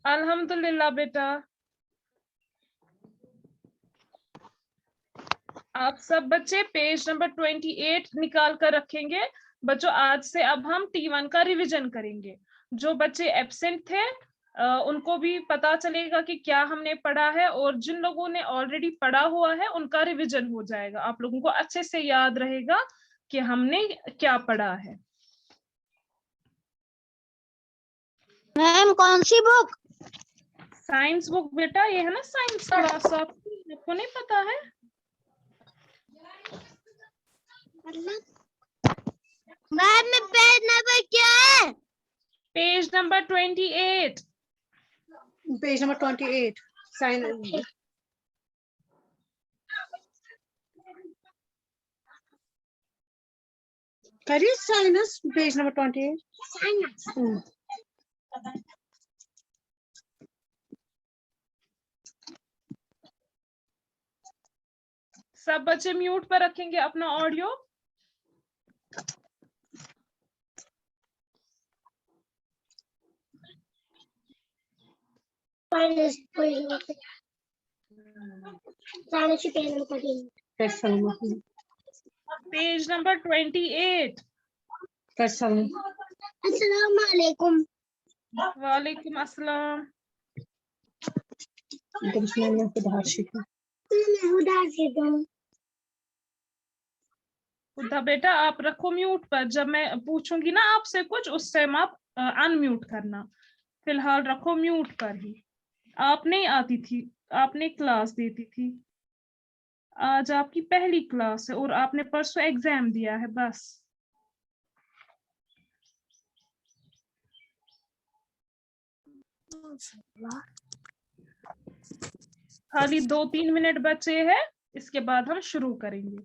अल्हम्दुलिल्लाह बेटा। आप सब बच्चे पेज नंबर 28 निकाल कर रखेंगे। बच्चों आज से अब हम T1 का रिवीजन करेंगे। जो बच्चे एब्सेंट थे उनको भी पता चलेगा कि क्या हमने पढ़ा है, और जिन लोगों ने ऑलरेडी पढ़ा हुआ है उनका रिवीजन हो जाएगा। आप लोगों को अच्छे से याद रहेगा कि हमने क्या पढ़ा है। मैम कौन सी बुक? साइंस बुक बेटा, ये है ना साइंस क्लास, आपको नहीं पता है? मैम में पेज नंबर क्या है? Page number 28। Page number 28 science. करिए साइंस पेज नंबर 28 साइंस। सब बच्चे म्यूट पर रखेंगे अपना ऑडियो। Page number 28। अस्सलाम वालेकुम। वालेकुम अस्सलाम। उदा बेटा आप रखो म्यूट पर। जब मैं पूछूंगी ना आपसे कुछ, उस टाइम आप अनम्यूट करना। फिलहाल रखो म्यूट पर ही। आप नहीं आती थी, आपने क्लास देती थी। आज आपकी पहली क्लास है और आपने परसों एग्जाम दिया है बस। खाली 2-3 मिनट बचे हैं, इसके बाद हम शुरू करेंगे।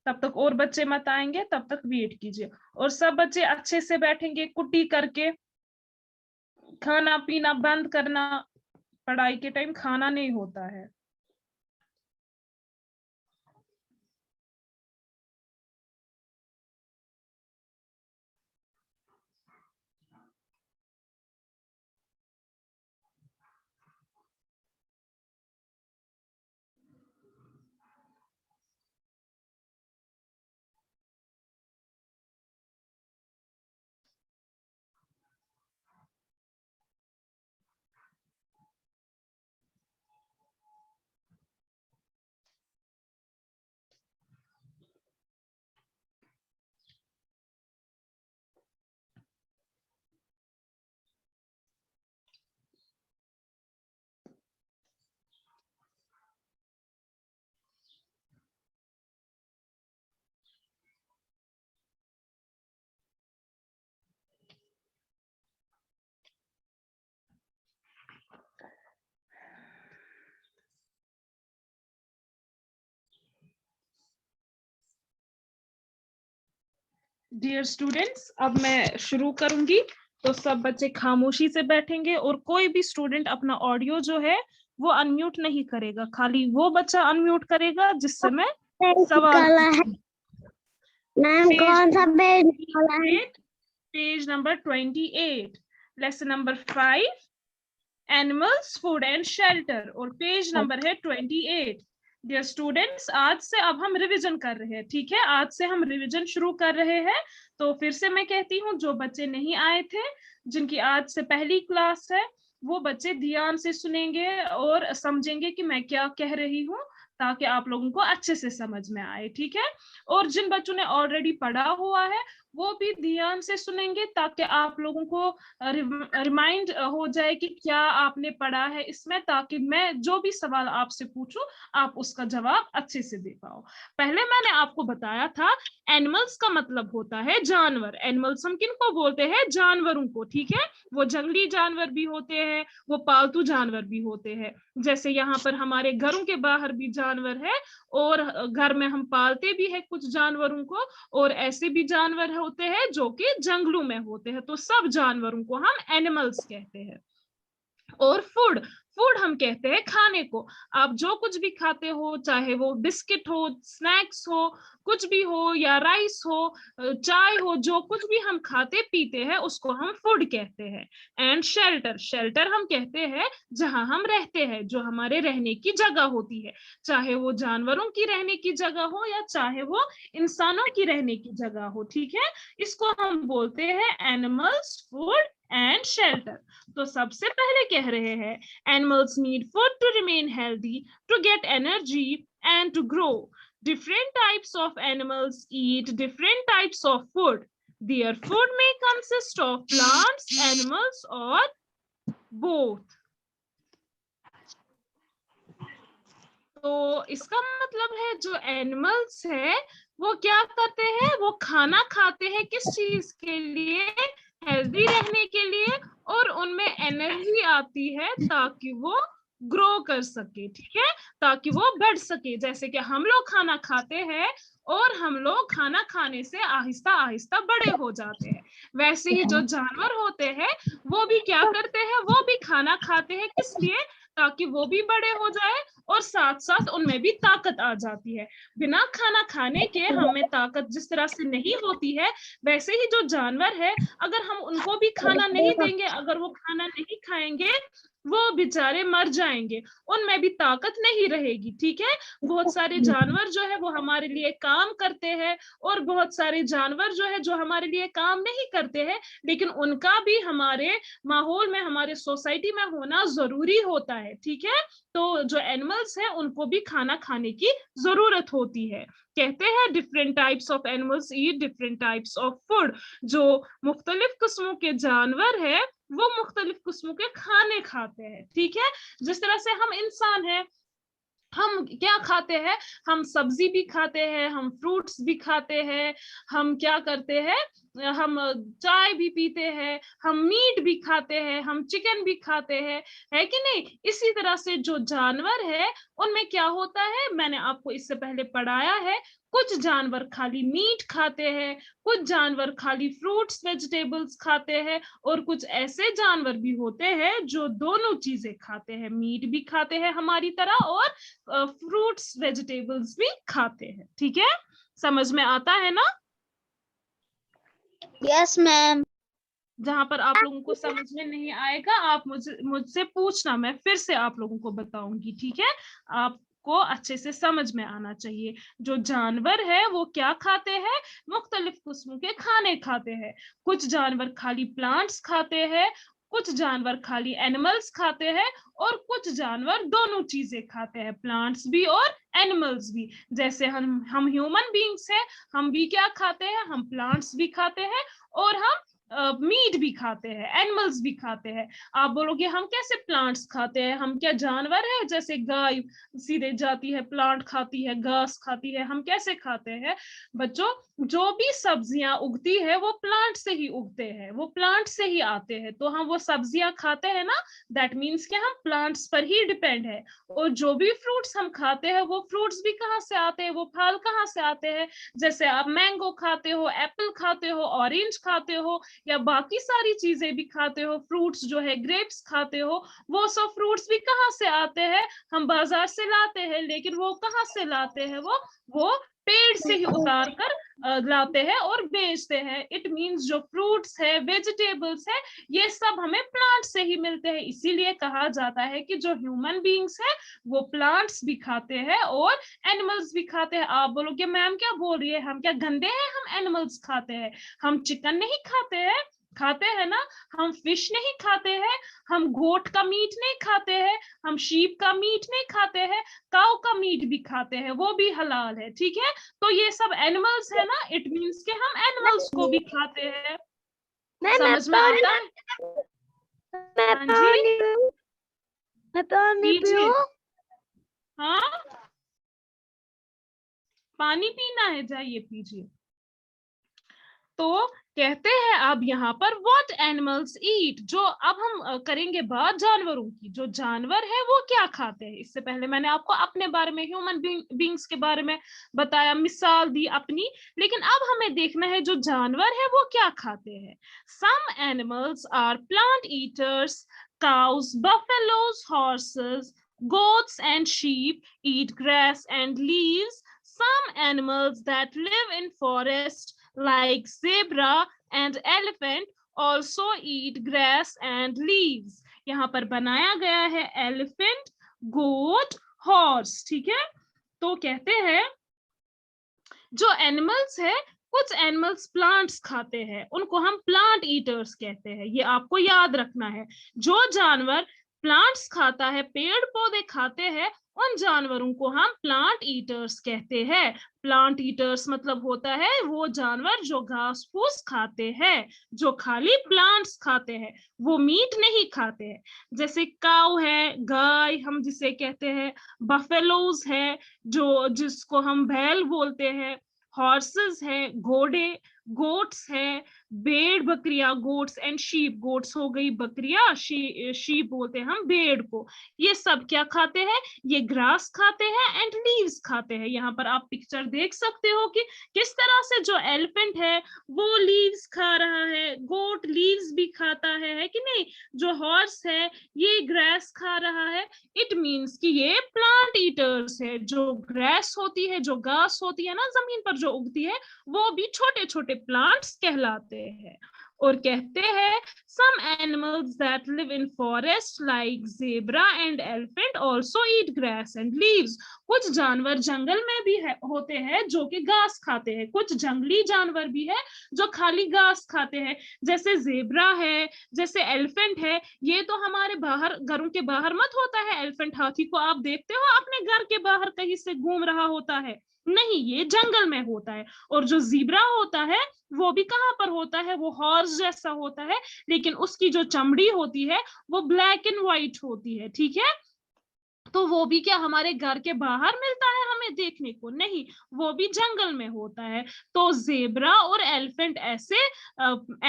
तब तक और बच्चे मत आएंगे, तब तक वेट कीजिए। और सब बच्चे अच्छे से बैठेंगे कुटी करके। खाना पीना बंद करना, पढ़ाई के टाइम खाना नहीं होता है। डियर स्टूडेंट्स, अब मैं शुरू करूंगी, तो सब बच्चे खामोशी से बैठेंगे और कोई भी स्टूडेंट अपना ऑडियो जो है वो अनम्यूट नहीं करेगा। खाली वो बच्चा अनम्यूट करेगा जिस समय सवाल है। मैम कौन सा पेज निकाला है? Page number 28, lesson number 5, animals, food and shelter, और पेज नंबर है 28। डियर स्टूडेंट्स, आज से अब हम रिवीजन कर रहे हैं, ठीक है? आज से हम रिवीजन शुरू कर रहे हैं। तो फिर से मैं कहती हूँ, जो बच्चे नहीं आए थे, जिनकी आज से पहली क्लास है, वो बच्चे ध्यान से सुनेंगे और समझेंगे कि मैं क्या कह रही हूँ, ताकि आप लोगों को अच्छे से समझ में आए, ठीक है? और जिन बच्चों ने ऑलरेडी पढ़ा हुआ है वो भी ध्यान से सुनेंगे, ताकि आप लोगों को रिमाइंड हो जाए कि क्या आपने पढ़ा है इसमें, ताकि मैं जो भी सवाल आपसे पूछूं आप उसका जवाब अच्छे से दे पाओ। पहले मैंने आपको बताया था एनिमल्स का मतलब होता है जानवर। एनिमल्स हम किनको बोलते हैं? जानवरों को, ठीक है? वो जंगली जानवर भी होते हैं, वो पालतू जानवर भी होते हैं। जैसे यहाँ पर हमारे घरों के बाहर भी जानवर है, और घर में हम पालते भी है कुछ जानवरों को, और ऐसे भी जानवर होते हैं जो कि जंगलों में होते हैं। तो सब जानवरों को हम एनिमल्स कहते हैं। और फूड, फूड हम कहते हैं खाने को। आप जो कुछ भी खाते हो, चाहे वो बिस्किट हो, स्नैक्स हो, कुछ भी हो, या राइस हो, चाय हो, जो कुछ भी हम खाते पीते हैं उसको हम फूड कहते हैं। एंड शेल्टर, शेल्टर हम कहते हैं जहां हम रहते हैं, जो हमारे रहने की जगह होती है, चाहे वो जानवरों की रहने की जगह हो या चाहे वो इंसानों की रहने की जगह हो। ठीक है, इसको हम बोलते हैं एनिमल्स, फूड एंड शेल्टर। तो सबसे पहले कह रहे हैं animals need food to remain healthy, to get energy and to grow. Different types of animals eat different types of food. Their food may consist of plants, animals, or both. तो इसका मतलब है जो एनिमल्स है वो क्या करते हैं, वो खाना खाते हैं किस चीज के लिए, हेल्दी रहने के लिए, और उनमें एनर्जी आती है ताकि वो ग्रो कर सके। ठीक है, ताकि वो बढ़ सके। जैसे कि हम लोग खाना खाते हैं और हम लोग खाना खाने से आहिस्ता आहिस्ता बड़े हो जाते हैं, वैसे ही जो जानवर होते हैं वो भी क्या करते हैं, वो भी खाना खाते हैं किस लिए, ताकि वो भी बड़े हो जाए और साथ साथ उनमें भी ताकत आ जाती है। बिना खाना खाने के हमें ताकत जिस तरह से नहीं होती है, वैसे ही जो जानवर है अगर हम उनको भी खाना नहीं देंगे, अगर वो खाना नहीं खाएंगे, वो बेचारे मर जाएंगे, उनमें भी ताकत नहीं रहेगी। ठीक है, बहुत सारे जानवर जो है वो हमारे लिए काम करते हैं और बहुत सारे जानवर जो है जो हमारे लिए काम नहीं करते हैं, लेकिन उनका भी हमारे माहौल में, हमारे सोसाइटी में होना जरूरी होता है। ठीक है, तो जो एनिमल्स है उनको भी खाना खाने की जरूरत होती है। कहते हैं different types of animals eat different types of food. जो मुख्तलिफ किस्मों के जानवर है वो मुख्तलिफ किस्मों के खाने खाते हैं। ठीक है, जिस तरह से हम इंसान हैं, हम क्या खाते हैं, हम सब्जी भी खाते हैं, हम फ्रूट्स भी खाते हैं, हम क्या करते हैं, हम चाय भी पीते हैं, हम मीट भी खाते हैं, हम चिकन भी खाते हैं, है कि नहीं। इसी तरह से जो जानवर है उनमें क्या होता है, मैंने आपको इससे पहले पढ़ाया है, कुछ जानवर खाली मीट खाते हैं, कुछ जानवर खाली फ्रूट्स वेजिटेबल्स खाते हैं, और कुछ ऐसे जानवर भी होते हैं जो दोनों चीजें खाते हैं, मीट भी खाते हैं हमारी तरह और फ्रूट्स वेजिटेबल्स भी खाते हैं। ठीक है, समझ में आता है ना? Yes ma'am. जहां पर आप लोगों को समझ में नहीं आएगा आप मुझसे पूछना, मैं फिर से आप लोगों को बताऊंगी। ठीक है, आपको अच्छे से समझ में आना चाहिए। जो जानवर है वो क्या खाते हैं, मुख्तलिफ किस्मों के खाने खाते हैं। कुछ जानवर खाली प्लांट्स खाते हैं, कुछ जानवर खाली एनिमल्स खाते हैं, और कुछ जानवर दोनों चीजें खाते हैं, प्लांट्स भी और एनिमल्स भी। जैसे हम ह्यूमन बीइंग्स हैं, हम भी क्या खाते हैं, हम प्लांट्स भी खाते हैं और हम मीट भी खाते हैं, एनिमल्स भी खाते हैं। आप बोलोगे हम कैसे प्लांट्स खाते हैं, हम क्या जानवर है, जैसे गाय सीधे जाती है प्लांट खाती है, घास खाती है, हम कैसे खाते हैं? बच्चों, जो भी सब्जियां उगती है वो प्लांट से ही उगते हैं, वो प्लांट से ही आते हैं, तो हम वो सब्जियां खाते हैं ना, दैट मीन्स कि हम प्लांट्स पर ही डिपेंड है। और जो भी फ्रूट्स हम खाते हैं वो फ्रूट्स भी कहाँ से आते हैं, वो फल कहाँ से आते हैं? जैसे आप मैंगो खाते हो, एप्पल खाते हो, ऑरेंज खाते हो, या बाकी सारी चीजें भी खाते हो, फ्रूट्स जो है ग्रेप्स खाते हो, वो सब फ्रूट्स भी कहाँ से आते हैं? हम बाजार से लाते हैं, लेकिन वो कहाँ से लाते हैं, वो पेड़ से ही उतार कर लाते हैं और बेचते हैं। इट मींस जो फ्रूट्स है, वेजिटेबल्स है, ये सब हमें प्लांट से ही मिलते हैं। इसीलिए कहा जाता है कि जो ह्यूमन बीइंग्स है वो प्लांट्स भी खाते हैं और एनिमल्स भी खाते हैं। आप बोलोगे मैम क्या बोल रही है, हम क्या गंदे हैं, हम एनिमल्स खाते हैं? हम चिकन नहीं खाते हैं, खाते हैं ना। हम फिश नहीं खाते हैं, हम गोट का मीट नहीं खाते हैं, हम शीप का मीट नहीं खाते हैं, काऊ का मीट भी खाते हैं, वो भी हलाल है। ठीक है, तो ये सब एनिमल्स है ना, इट मींस कि हम एनिमल्स को भी खाते हैं। समझ में आता है? हाँ जी, पीजिए। हाँ, पानी पीना है, जाइए पीजिए। तो कहते हैं अब यहाँ पर व्हाट एनिमल्स ईट, जो अब हम करेंगे बात जानवरों की, जो जानवर है वो क्या खाते हैं। इससे पहले मैंने आपको अपने बारे में, ह्यूमन बींग्स के बारे में बताया, मिसाल दी अपनी, लेकिन अब हमें देखना है जो जानवर है वो क्या खाते हैं। Some animals are plant eaters, cows, buffaloes, horses, goats and sheep eat grass and leaves. Some animals that live in forest like zebra and elephant also eat grass and leaves. यहाँ पर बनाया गया है elephant, goat, horse, ठीक है। तो कहते हैं जो एनिमल्स है, कुछ एनिमल्स प्लांट्स खाते हैं, उनको हम प्लांट ईटर्स कहते हैं। ये आपको याद रखना है, जो जानवर प्लांट्स खाता है, पेड़ पौधे खाते हैं, उन जानवरों को हम प्लांट ईटर्स कहते हैं। प्लांट ईटर्स मतलब होता है वो जानवर जो घास फूस खाते हैं, जो खाली प्लांट्स खाते हैं, वो मीट नहीं खाते हैं। जैसे काऊ है, गाय हम जिसे कहते हैं, बफेलोज है जो जिसको हम बैल बोलते हैं, हॉर्सेस है, घोड़े, गोट्स है, भेड़ बकरियां, गोट्स एंड शीप, गोट्स हो गई बकरियां, शीप बोलते हैं हम भेड़ को। ये सब क्या खाते हैं, ये ग्रास खाते हैं एंड लीव्स खाते हैं। यहाँ पर आप पिक्चर देख सकते हो कि किस तरह से जो एलिफेंट है वो लीव्स खा रहा है, गोट लीव्स भी खाता है कि नहीं, जो हॉर्स है ये ग्रास खा रहा है। इट मीन्स कि ये प्लांट ईटर्स है। जो ग्रास होती है, जो घास होती है ना जमीन पर जो उगती है, वो भी छोटे छोटे प्लांट्स कहलाते हैं। और कहते हैं some animals that live in forest like zebra and elephant also eat grass and leaves. कुछ जानवर जंगल में भी होते हैं जो कि घास खाते हैं, कुछ जंगली जानवर भी है जो खाली घास खाते हैं, जैसे जेब्रा है, जैसे एलिफेंट है। ये तो हमारे बाहर, घरों के बाहर मत होता है। एलिफेंट हाथी को आप देखते हो अपने घर के बाहर कहीं से घूम रहा होता है, नहीं, ये जंगल में होता है। और जो जीब्रा होता है वो भी कहाँ पर होता है, वो हॉर्स जैसा होता है, लेकिन उसकी जो चमड़ी होती है वो ब्लैक एंड व्हाइट होती है, ठीक है। तो वो भी क्या हमारे घर के बाहर मिलता है हमें देखने को, नहीं, वो भी जंगल में होता है। तो जेब्रा और एलिफेंट ऐसे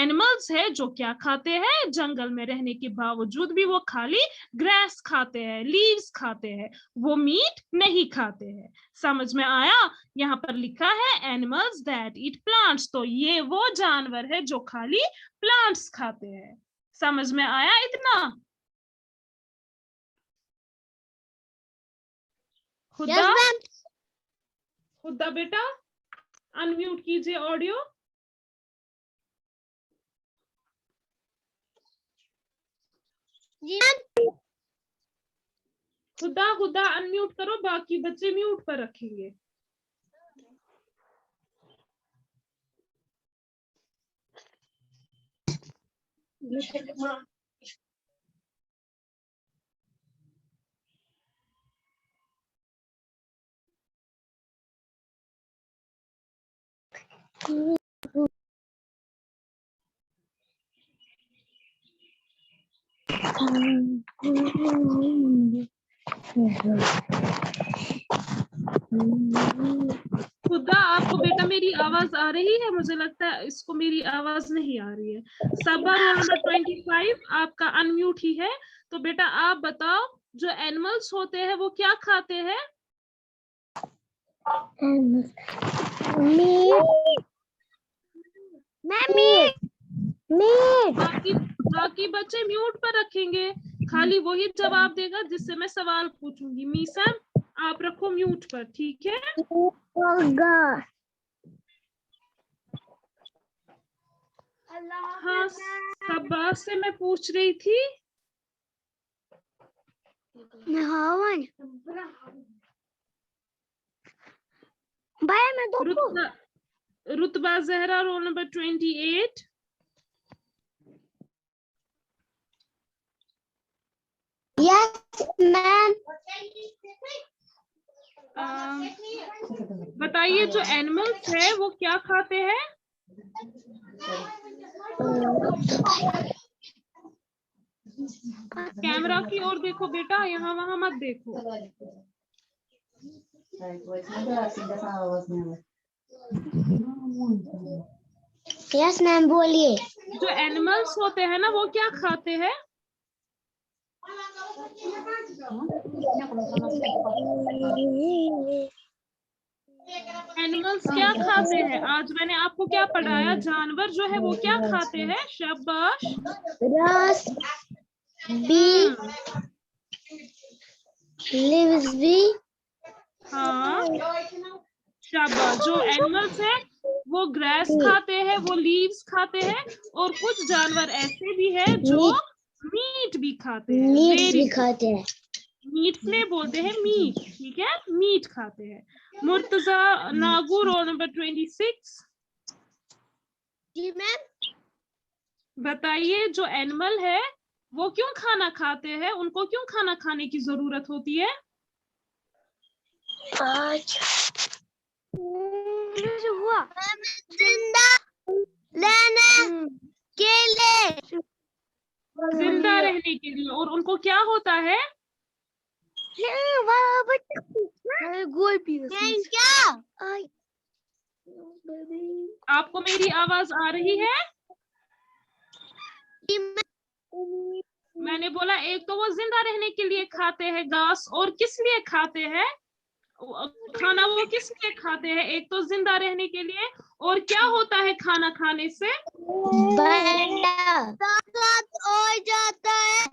एनिमल्स है जो क्या खाते हैं, जंगल में रहने के बावजूद भी वो खाली ग्रास खाते हैं, लीव्स खाते हैं, वो मीट नहीं खाते हैं। समझ में आया? यहाँ पर लिखा है एनिमल्स दैट ईट प्लांट्स, तो ये वो जानवर है जो खाली प्लांट्स खाते हैं। समझ में आया इतना? खुदा, खुदा बेटा अनम्यूट कीजिए ऑडियो। खुदा खुदा अनम्यूट करो, बाकी बच्चे म्यूट पर रखेंगे। खुदा आपको बेटा मेरी आवाज आ रही है? मुझे लगता है इसको मेरी आवाज नहीं आ रही है। सबा रोल नंबर 25 आपका अनम्यूट ही है। तो बेटा आप बताओ जो एनिमल्स होते हैं वो क्या खाते हैं? बाकी बच्चे म्यूट पर रखेंगे, खाली वही जवाब देगा जिससे मैं सवाल पूछूंगी। मीसम आप रखो म्यूट पर, ठीक है? हाँ, सबा से मैं पूछ रही थी। रुतबा Zahra roll number 28। Yes, ma'am. बताइए जो एनिमल्स है वो क्या खाते हैं? कैमरा की ओर देखो बेटा, यहाँ वहां मत देखो। यस मैम बोलिए। जो एनिमल्स होते हैं ना वो क्या खाते हैं? एनिमल्स क्या खाते हैं? आज मैंने आपको क्या पढ़ाया? जानवर जो है वो क्या खाते हैं? शाबाश। Grass, bee, leaves bee, हाँ शाबाश। जो एनिमल्स है वो ग्रास खाते हैं, वो लीव्स खाते हैं, और कुछ जानवर ऐसे भी है जो मीट भी खाते हैं। नीड्स वेरी भी खाते हैं। मीट ने बोलते हैं मीट, ठीक है, मीट खाते हैं। Murtaza Nagu roll number 26। जी मैम। बताइए जो एनिमल है वो क्यों खाना खाते हैं? उनको क्यों खाना खाने की जरूरत होती है? हुआ जिंदा रहने के लिए। जिंदा रहने के लिए। और उनको क्या होता है? गोल पीस क्या? आपको मेरी आवाज आ रही है? मैंने बोला एक तो वो जिंदा रहने के लिए खाते हैं घास, और किस लिए खाते हैं खाना? वो किस लिए खाते हैं? एक तो जिंदा रहने के लिए, और क्या होता है खाना खाने से? ताकत हो जाता है।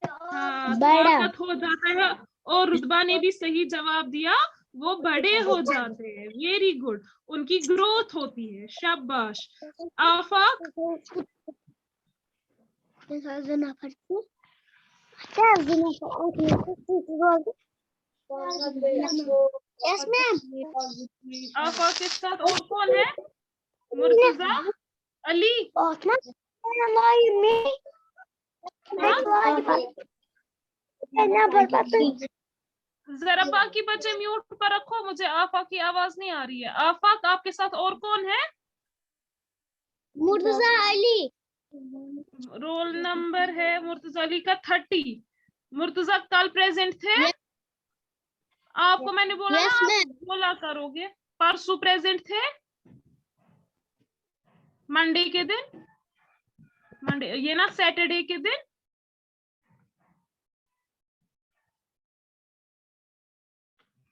हाँ बड़ा। ताकत हो जाता है। और रुतबा ने भी सही जवाब दिया, वो बड़े हो जाते हैं। वेरी गुड, उनकी ग्रोथ होती है। शाबाश। आफाक यस मैम। आफाक के साथ और कौन है? मुर्तजा, अली, जरा बाकी बच्चे म्यूट पर रखो, मुझे आफाक की आवाज नहीं आ रही है। आफाक आपके साथ और कौन है? मुर्तजा अली। रोल नंबर है मुर्तजा अली का 30। मुर्तजा कल प्रेजेंट थे? आपको मैंने बोला Yes, ना आप बोला करोगे। परसों प्रेजेंट थे? मंडे के दिन, मंडे ये ना सैटरडे के दिन।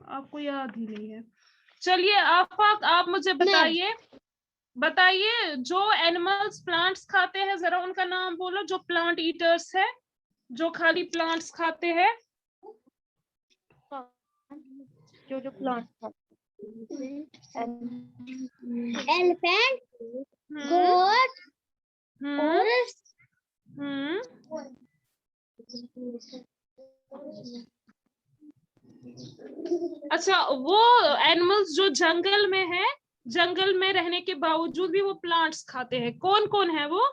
आपको याद ही नहीं है। चलिए आफाक आप मुझे बताइए, बताइए जो एनिमल्स प्लांट्स खाते हैं जरा उनका नाम बोलो। जो प्लांट ईटर्स है, जो खाली प्लांट्स खाते हैं। जो प्लांट एलिफेंट, गोट, हॉर्स। अच्छा वो एनिमल्स जो जंगल में है, जंगल में रहने के बावजूद भी वो प्लांट्स खाते हैं, कौन कौन है वो?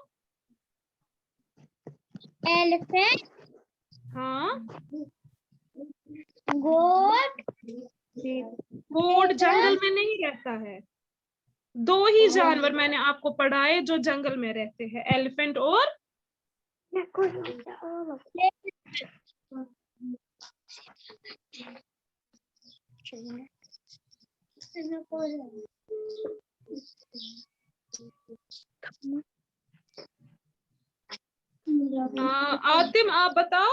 एलिफेंट, हाँ गोट। गोट जंगल में नहीं रहता है। दो ही जानवर मैंने आपको पढ़ाए जो जंगल में रहते हैं, एलिफेंट और आतिम आप बताओ।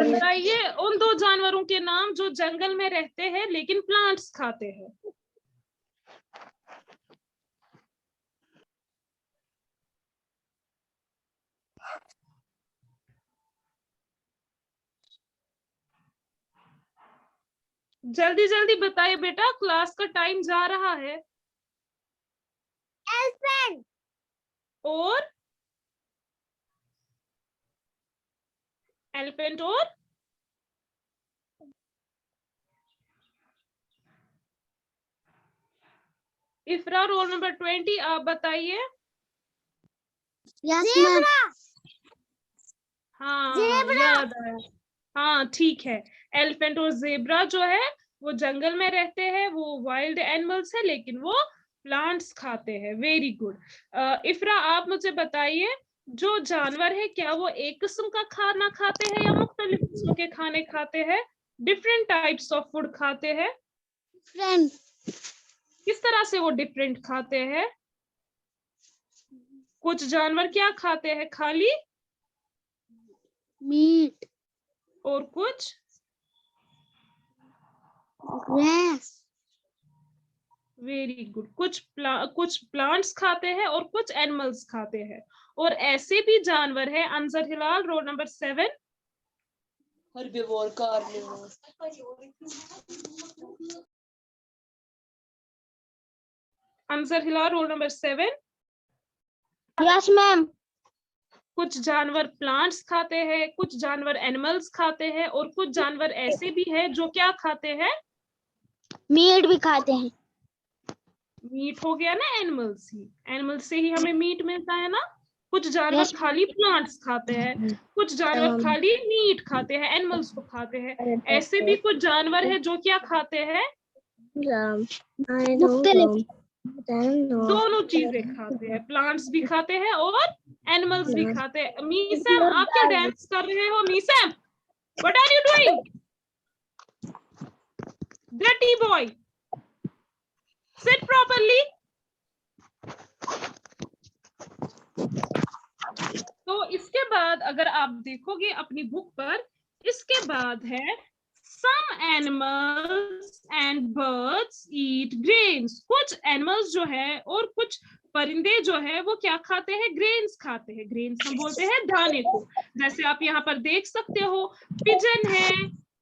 बताइए उन दो जानवरों के नाम जो जंगल में रहते हैं लेकिन प्लांट्स खाते हैं। जल्दी जल्दी बताइए बेटा, क्लास का टाइम जा रहा है। एलिफेंट और एलिफेंट और इफ्रा रोल नंबर 20 आप बताइए। हाँ याद आया। हाँ ठीक है, एलिफेंट और जेब्रा जो है वो जंगल में रहते हैं, वो वाइल्ड एनिमल्स है लेकिन वो प्लांट्स खाते हैं। Very good. इफ्रा आप मुझे बताइए जो जानवर है क्या वो एक किस्म का खाना खाते हैं या मुख्तलिफ किस्म के खाने खाते हैं? डिफरेंट टाइप्स ऑफ फूड खाते हैं। फ्रेंड किस तरह से वो डिफरेंट खाते हैं? कुछ जानवर क्या खाते हैं? खाली मीट और कुछ ग्रास वेरी गुड। कुछ प्लांट्स खाते हैं और कुछ एनिमल्स खाते हैं। और ऐसे भी जानवर है, Anzar Hilal roll number 7। Herbivore, carnivore. Anzar Hilal roll number 7। Yes ma'am कुछ जानवर प्लांट्स खाते हैं, कुछ जानवर एनिमल्स खाते हैं और कुछ जानवर ऐसे भी है जो क्या खाते हैं? मीट भी खाते हैं मीट हो गया ना, एनिमल्स ही, एनिमल्स से ही हमें मीट मिलता है ना। कुछ जानवर खाली प्लांट्स खाते हैं, कुछ जानवर खाली मीट खाते हैं, एनिमल्स को खाते हैं। ऐसे भी कुछ जानवर है जो क्या खाते हैं? मुख्तलिफ दोनों चीजें खाते हैं, प्लांट्स भी खाते हैं और एनिमल्स भी खाते हैं। मीसम आप क्या डांस कर रहे हो? Meesam what are you doing? Dirty boy, sit properly. तो इसके बाद अगर आप देखोगे अपनी बुक पर, इसके बाद है some animals and birds eat grains। कुछ एनिमल्स जो है और कुछ परिंदे जो है वो क्या खाते हैं? ग्रेन्स खाते हैं। ग्रेन्स हम बोलते हैं दाने को। जैसे आप यहाँ पर देख सकते हो, पिजन है,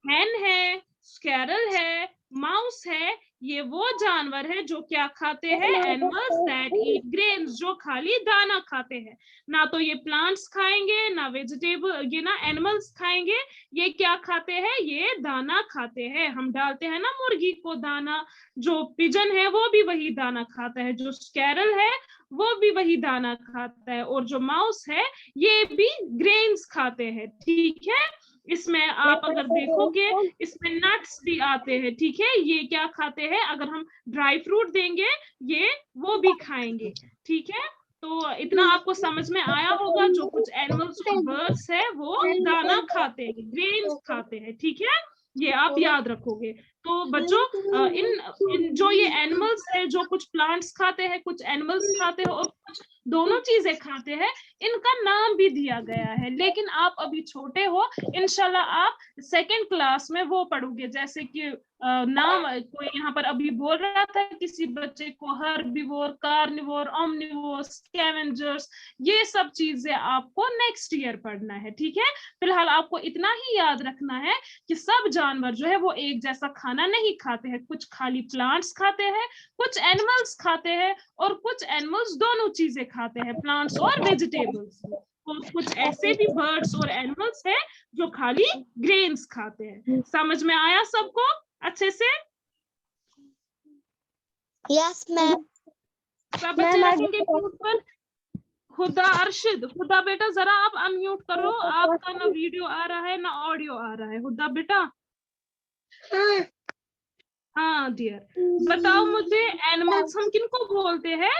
हैन है, स्कैरल है, माउस है। ये वो जानवर है जो क्या खाते हैं? एनिमल्स दैट ईट ग्रेन्स, जो खाली दाना खाते हैं। ना तो ये प्लांट्स खाएंगे, ना वेजिटेबल, ये ना एनिमल्स खाएंगे। ये क्या खाते हैं? ये दाना खाते हैं। हम डालते हैं ना मुर्गी को दाना, जो पिजन है वो भी वही दाना खाता है, जो स्कैरल है वो भी वही दाना खाता है, और जो माउस है ये भी ग्रेन्स खाते हैं। ठीक है, इसमें आप अगर देखोगे इसमें नट्स भी आते हैं। ठीक है, ये क्या खाते हैं? अगर हम ड्राई फ्रूट देंगे ये वो भी खाएंगे। ठीक है, तो इतना आपको समझ में आया होगा। जो कुछ एनिमल्स और बर्ड्स है वो दाना खाते हैं, ग्रेन्स खाते हैं। ठीक है, ये आप याद रखोगे। तो बच्चों इन जो ये एनिमल्स है, जो कुछ प्लांट्स खाते हैं, कुछ एनिमल्स खाते हैं और कुछ दोनों चीजें खाते हैं, इनका नाम भी दिया गया है। लेकिन आप अभी छोटे हो, इंशाल्लाह आप सेकंड क्लास में वो पढ़ोगे। जैसे कि नाम कोई यहाँ पर अभी बोल रहा था किसी बच्चे को, हर्बीवोर, कार्निवोर, ओमनिवोर, स्कैवेंजर्स, ये सब चीजें आपको नेक्स्ट ईयर पढ़ना है। ठीक है, फिलहाल आपको इतना ही याद रखना है कि सब जानवर जो है वो एक जैसा खाना नहीं खाते हैं। कुछ खाली प्लांट्स खाते हैं, कुछ एनिमल्स खाते हैं और कुछ एनिमल्स दोनों चीजें खाते हैं, प्लांट्स और वेजिटेबल्स। और कुछ ऐसे भी बर्ड्स और एनिमल्स हैं जो खाली ग्रेन्स खाते हैं। समझ में आया सबको अच्छे से? यस मैम सब बच्चे रखेंगे म्यूट पर। खुदा अरशद, खुदा बेटा जरा आप अनम्यूट करो, आपका ना वीडियो आ रहा है ना ऑडियो आ रहा है। खुदा बेटा, हाँ डियर, बताओ मुझे एनिमल्स हम किनको बोलते हैं?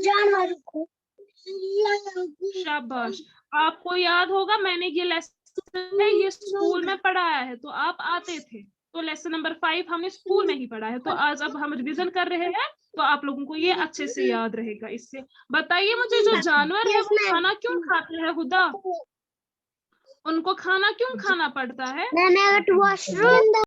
जानवर को। शाबाश, आपको याद होगा मैंने ये लेसन है ये स्कूल में पढ़ाया है, तो आप आते थे, तो लेसन नंबर 5 हमने स्कूल में ही पढ़ा है। तो आज अब हम रिवीजन कर रहे हैं, तो आप लोगों को ये अच्छे से याद रहेगा। इससे बताइए मुझे, जो जानवर है वो खाना क्यों खाते हैं? खुदा, उनको खाना क्यों खाना पड़ता है? वॉशरूम